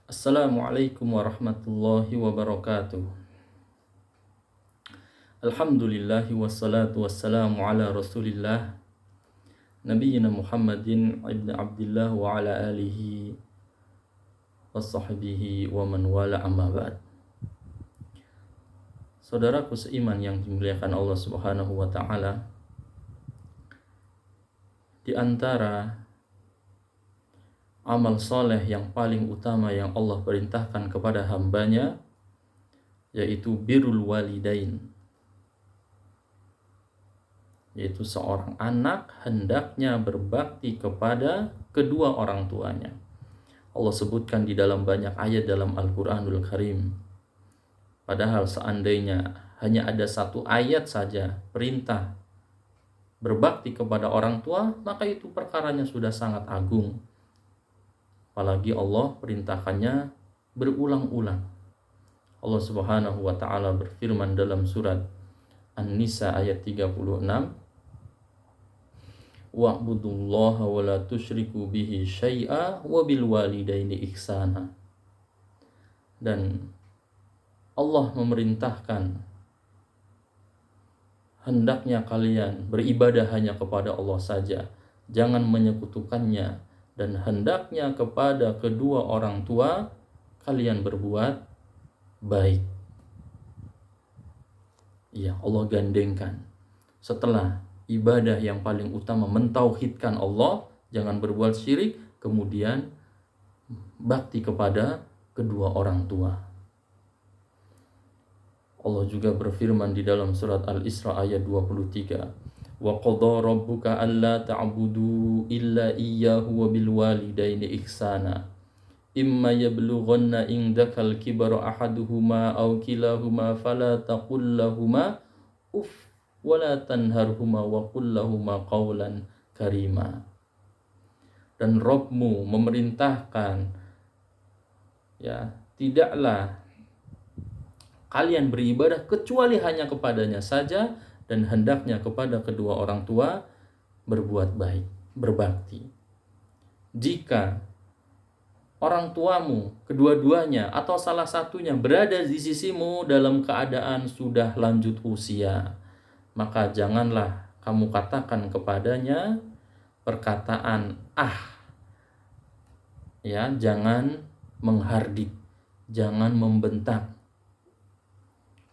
Assalamualaikum warahmatullahi wabarakatuh. Alhamdulillahi wassalatu wassalamu ala rasulillah Nabiyyina Muhammadin ibn Abdillah wa ala alihi wa sahbihi wa man wala amma ba'd. Saudaraku seiman yang dimuliakan Allah subhanahu wa ta'ala, di antara amal soleh yang paling utama yang Allah perintahkan kepada hambanya yaitu birrul walidain, yaitu seorang anak hendaknya berbakti kepada kedua orang tuanya. Allah sebutkan di dalam banyak ayat dalam Al-Quranul Karim. Padahal seandainya hanya ada satu ayat saja perintah berbakti kepada orang tua, maka itu perkaranya sudah sangat agung. Apalagi Allah perintahkannya berulang-ulang. Allah subhanahu wa ta'ala berfirman dalam surat An-Nisa ayat 36, wa'budullaha wa la tusyriku bihi syai'a wa bil walidaini ihsana. Dan Allah memerintahkan hendaknya kalian beribadah hanya kepada Allah saja, jangan menyekutukannya, dan hendaknya kepada kedua orang tua kalian berbuat baik. Ya, Allah gandengkan. Setelah ibadah yang paling utama mentauhidkan Allah, jangan berbuat syirik, kemudian bakti kepada kedua orang tua. Allah juga berfirman di dalam surat Al-Isra ayat 23, wa qadha rabbuka alla ta'budu illa iyyahu wa bil walidaini ihsana imma yablughanna indakal kibara ahaduhuma aw kilahuma fala taqul lahumā uff wa la tanharhuma wa qul lahumā qawlan karima. Dan Rabbmu memerintahkan, ya, tidaklah kalian beribadah kecuali hanya kepadanya saja, dan hendaknya kepada kedua orang tua berbuat baik, berbakti. Jika orang tuamu, kedua-duanya atau salah satunya berada di sisimu dalam keadaan sudah lanjut usia, maka janganlah kamu katakan kepadanya perkataan ya, jangan menghardik, jangan membentak.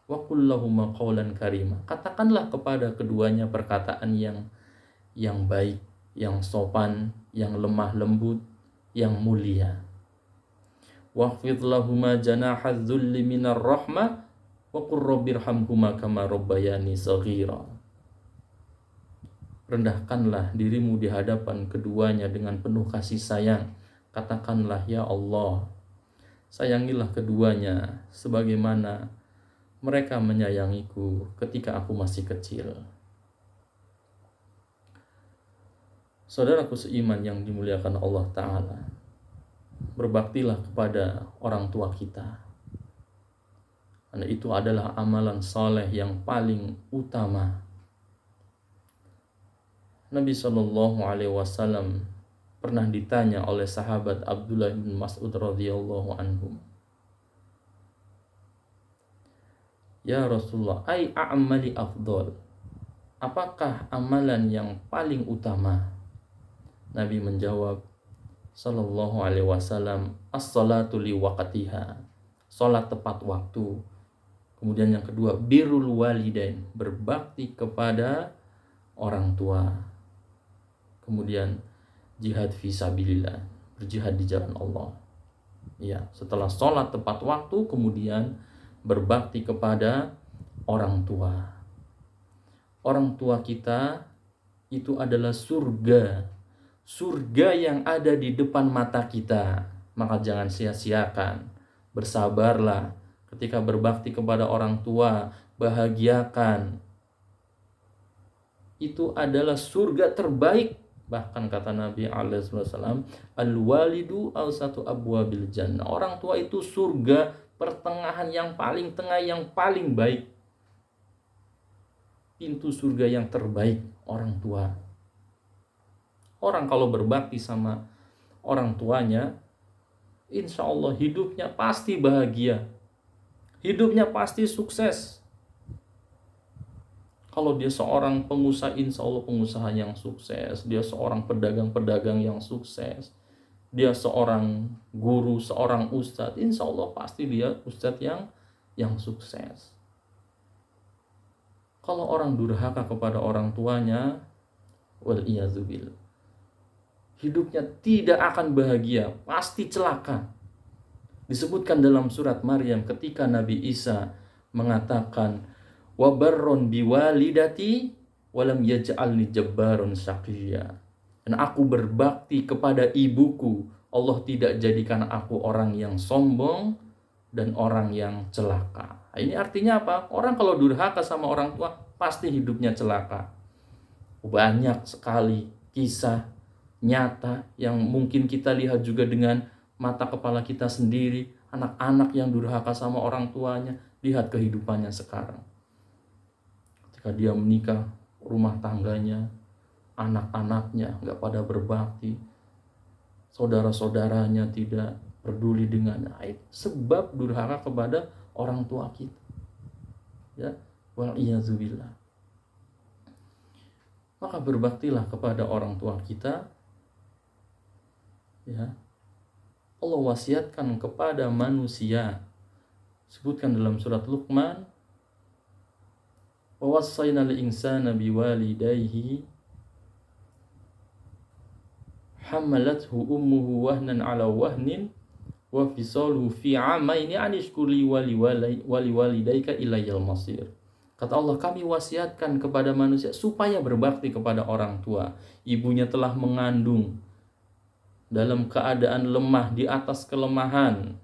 Wa qul lahumā qawlan karima. Katakanlah kepada keduanya perkataan yang baik, yang sopan, yang lemah lembut, yang mulia. Waqfid lahumā janāha dzulli minar rahmah wa qur rabbirhamhumā kamā rabbayani shaghīrā. Rendahkanlah dirimu di hadapan keduanya dengan penuh kasih sayang. Katakanlah, ya Allah, sayangilah keduanya sebagaimana mereka menyayangiku ketika aku masih kecil. Saudaraku seiman yang dimuliakan Allah Ta'ala, berbaktilah kepada orang tua kita, karena itu adalah amalan saleh yang paling utama. Nabi SAW pernah ditanya oleh sahabat Abdullah bin Mas'ud radhiyallahu anhu, ya Rasulullah, ay a'mali afdol, apakah amalan yang paling utama? Nabi menjawab sallallahu alaihi wasallam, as-salatu li waqtiha, salat tepat waktu. Kemudian yang kedua, birrul walidain, berbakti kepada orang tua. Kemudian jihad fisabilillah, berjihad di jalan Allah. Ya, setelah salat tepat waktu, kemudian berbakti kepada orang tua. Orang tua kita itu adalah surga. Surga yang ada di depan mata kita. Maka jangan sia-siakan. Bersabarlah ketika berbakti kepada orang tua. Bahagiakan. Itu adalah surga terbaik. Bahkan kata Nabi SAW, al-walidu awsatu abwabil jannah. Orang tua itu surga pertengahan yang paling tengah, yang paling baik. Pintu surga yang terbaik, orang tua. Orang kalau berbakti sama orang tuanya, insya Allah hidupnya pasti bahagia, hidupnya pasti sukses. Kalau dia seorang pengusaha, insya Allah pengusaha yang sukses. Dia seorang pedagang-pedagang yang sukses. Dia seorang guru, seorang ustadz, insya Allah pasti dia ustadz yang sukses. Kalau orang durhaka kepada orang tuanya, wal'iyazubillah, hidupnya tidak akan bahagia, pasti celaka. Disebutkan dalam surat Maryam ketika Nabi Isa mengatakan, wa barron biwalidati walam yaj'alni jabbaron syaqiyya. Dan aku berbakti kepada ibuku, Allah tidak jadikan aku orang yang sombong dan orang yang celaka. Nah, ini artinya apa? Orang kalau durhaka sama orang tua pasti hidupnya celaka. Banyak sekali kisah nyata yang mungkin kita lihat juga dengan mata kepala kita sendiri. Anak-anak yang durhaka sama orang tuanya, lihat kehidupannya sekarang. Ketika dia menikah, rumah tangganya, anak-anaknya nggak pada berbakti, saudara-saudaranya tidak peduli dengan sebab durhaka kepada orang tua kita. Ya, wal'iyazubillah. Maka berbaktilah kepada orang tua kita. Ya, Allah wasiatkan kepada manusia. Sebutkan dalam surat Luqman, wa wassayna al-insana biwalidayhi hamalathu ummuhu wahnan ala wahnin wa fisaluhu fi 'amaini an ishkuri wa liwalidayka ilayyal masir. Kata Allah, kami wasiatkan kepada manusia supaya berbakti kepada orang tua. Ibunya telah mengandung dalam keadaan lemah, di atas kelemahan,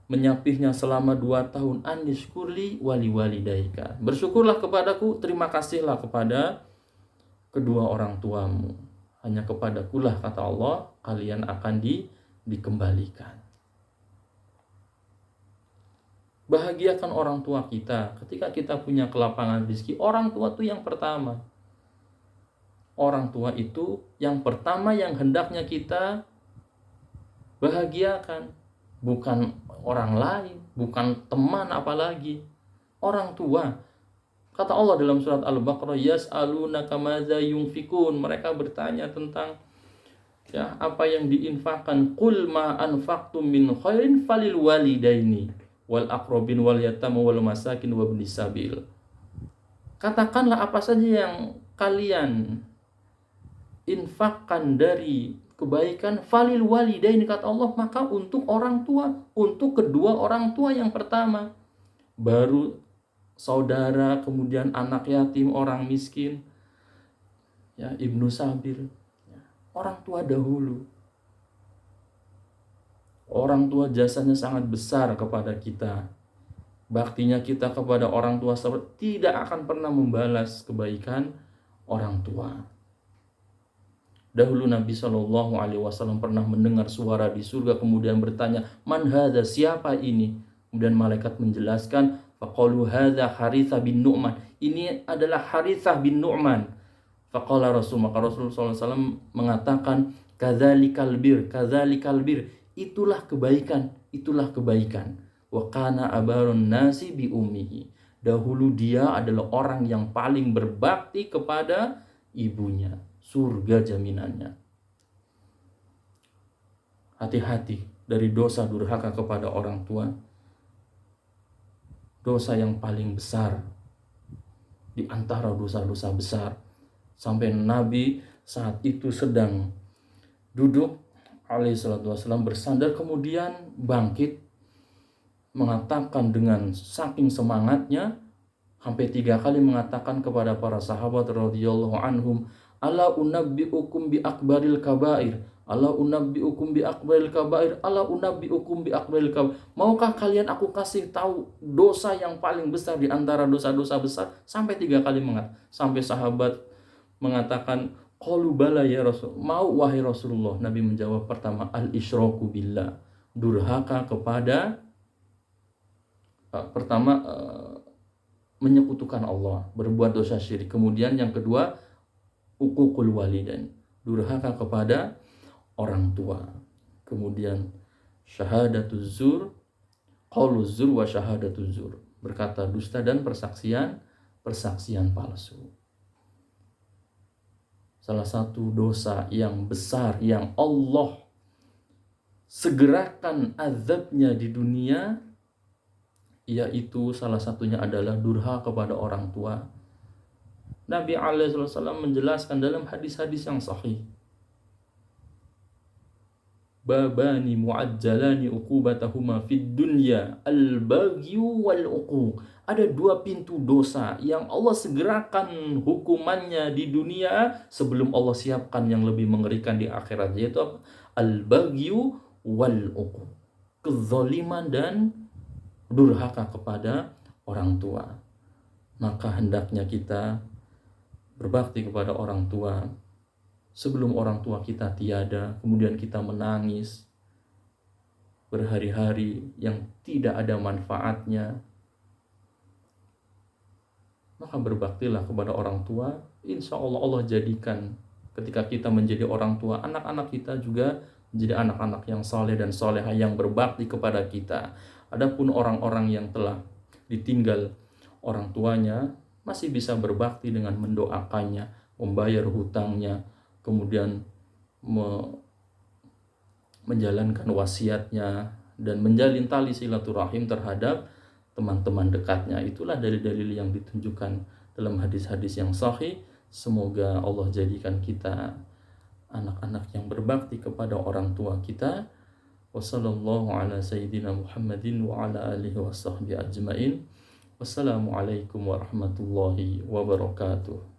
menyapihnya selama 2 tahun. Anishkurli wali walidaika, bersyukurlah kepadaku, terima kasihlah kepada kedua orang tuamu. Hanya kepadakulah, kata Allah, kalian akan dikembalikan. Bahagiakan orang tua kita. Ketika kita punya kelapangan rezeki, orang tua itu yang pertama. Orang tua itu yang pertama yang hendaknya kita bahagiakan. Bukan orang lain, bukan teman apalagi. Orang tua. Kata Allah dalam surat Al-Baqarah, yas'alunaka madza yunfikun. Mereka bertanya tentang apa yang diinfakkan. Qul ma anfaqtum min khairin falil walidaini wal aqrabin wal yatama wal masakin wa ibnis sabil. Katakanlah apa saja yang kalian infakkan dari kebaikan, falil walidaini, kata Allah, maka untuk orang tua, untuk kedua orang tua yang pertama, baru saudara, kemudian anak yatim, orang miskin, ya, ibnu sabil, ya, orang tua dahulu. Orang tua jasanya sangat besar kepada kita. Baktinya kita kepada orang tua tidak akan pernah membalas kebaikan orang tua. Dahulu Nabi SAW pernah mendengar suara di surga, kemudian bertanya, man hadza, siapa ini? Kemudian malaikat menjelaskan, faqalu hadza Harithah bin Nu'man, ini adalah Harithah bin Nu'man. Faqala Rasul, maka Rasulullah SAW mengatakan, kadzalikal bir, itulah kebaikan, itulah kebaikan. Wa kana abarun nasi bi ummihi, dahulu dia adalah orang yang paling berbakti kepada ibunya. Surga jaminannya. Hati-hati dari dosa durhaka kepada orang tua. Dosa yang paling besar di antara dosa-dosa besar. Sampai Nabi saat itu sedang duduk, alaihissalatu wassalam, bersandar, kemudian bangkit, mengatakan dengan saking semangatnya, sampai 3 kali mengatakan kepada para sahabat radhiyallahu anhum, ala unabbiukum bi akbaril kabair, ala unabbiukum bi akbaril kabair, ala unabbiukum bi akbaril kabair. Maukah kalian aku kasih tahu dosa yang paling besar di antara dosa-dosa besar? Sampai 3 kali sampai sahabat mengatakan, qalu bala ya Rasul, mau wahai Rasulullah. Nabi menjawab, pertama, al-isyraku billah, durhaka kepada menyekutukan Allah, berbuat dosa syirik. Kemudian yang kedua, uququl walidain, durhaka kepada orang tua. kemudian syahadatuz zur, qauluz zur wa syahadatuz zur, berkata dusta dan persaksian palsu. Salah satu dosa yang besar yang Allah segerakan azabnya di dunia, yaitu salah satunya adalah durhaka kepada orang tua. Nabi SAW menjelaskan dalam hadis-hadis yang sahih, babani mu'ajjalani uqubatahuma fid dunya al-baghyu wal uquq. Ada dua pintu dosa yang Allah segerakan hukumannya di dunia sebelum Allah siapkan yang lebih mengerikan di akhirat, yaitu apa? Al-baghyu wal uquq, kezaliman dan durhaka kepada orang tua. Maka hendaknya kita berbakti kepada orang tua sebelum orang tua kita tiada, kemudian kita menangis berhari-hari yang tidak ada manfaatnya. Maka berbaktilah kepada orang tua. Insya Allah Allah jadikan ketika kita menjadi orang tua, anak-anak kita juga menjadi anak-anak yang saleh dan salehah yang berbakti kepada kita. Adapun orang-orang yang telah ditinggal orang tuanya masih bisa berbakti dengan mendoakannya, membayar hutangnya, kemudian menjalankan wasiatnya, dan menjalin tali silaturahim terhadap teman-teman dekatnya. Itulah dalil-dalil yang ditunjukkan dalam hadis-hadis yang sahih. Semoga Allah jadikan kita anak-anak yang berbakti kepada orang tua kita. Wassallallahu ala sayyidina Muhammadin wa ala alihi wa sahbihi ajmain. Wassalamualaikum warahmatullahi wabarakatuh.